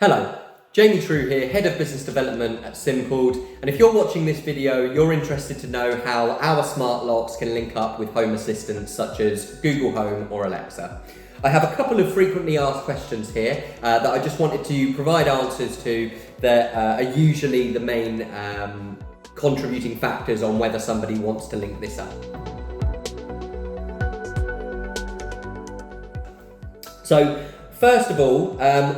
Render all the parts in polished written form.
Hello, Jamie True here, Head of Business Development at Simpled, and if you're watching this video, you're interested to know how our smart locks can link up with home assistants such as Google Home or Alexa. I have a couple of frequently asked questions here that I just wanted to provide answers to that are usually the main contributing factors on whether somebody wants to link this up. So, first of all,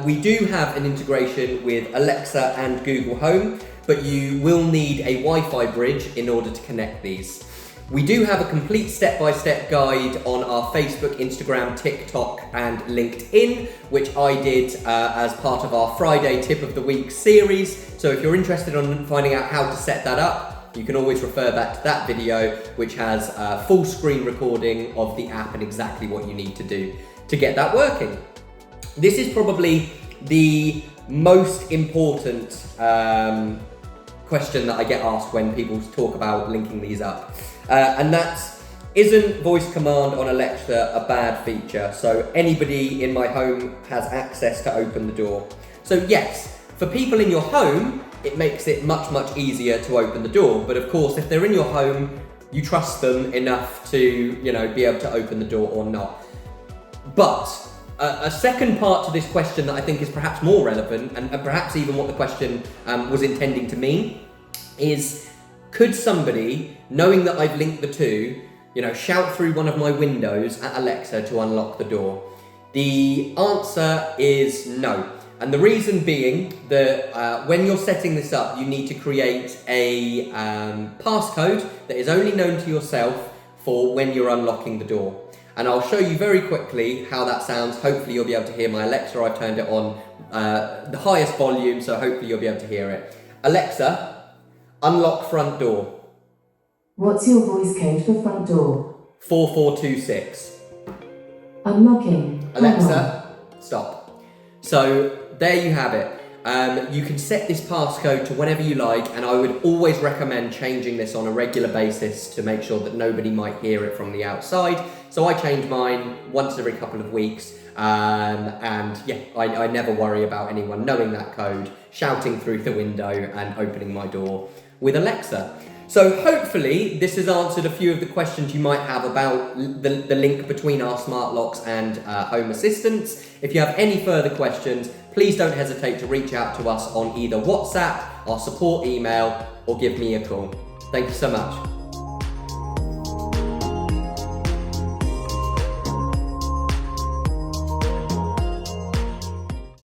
we do have an integration with Alexa and Google Home, but you will need a Wi-Fi bridge in order to connect these. We do have a complete step-by-step guide on our Facebook, Instagram, TikTok, and LinkedIn, which I did as part of our Friday Tip of the Week series. So if you're interested in finding out how to set that up, you can always refer back to that video, which has a full screen recording of the app and exactly what you need to do to get that working. This is probably the most important question that I get asked when people talk about linking these up. And that's, isn't voice command on Alexa a bad feature? So anybody in my home has access to open the door. So yes, for people in your home, it makes it much, much easier to open the door. But of course, if they're in your home, you trust them enough to, be able to open the door or not. But a second part to this question that I think is perhaps more relevant, and perhaps even what the question was intending to mean, is could somebody, knowing that I've linked the two, shout through one of my windows at Alexa to unlock the door? The answer is no. And the reason being that when you're setting this up, you need to create a passcode that is only known to yourself for when you're unlocking the door. And I'll show you very quickly how that sounds. Hopefully you'll be able to hear my Alexa. I've turned it on the highest volume, so hopefully you'll be able to hear it. Alexa, unlock front door. What's your voice code for front door? 4426. Unlocking. Alexa, stop. So there you have it. You can set this passcode to whenever you like, and I would always recommend changing this on a regular basis to make sure that nobody might hear it from the outside. So I change mine once every couple of weeks, and yeah, I never worry about anyone knowing that code, shouting through the window and opening my door with Alexa. So hopefully this has answered a few of the questions you might have about the link between our smart locks and home assistants. If you have any further questions, please don't hesitate to reach out to us on either WhatsApp, our support email, or give me a call. Thank you so much.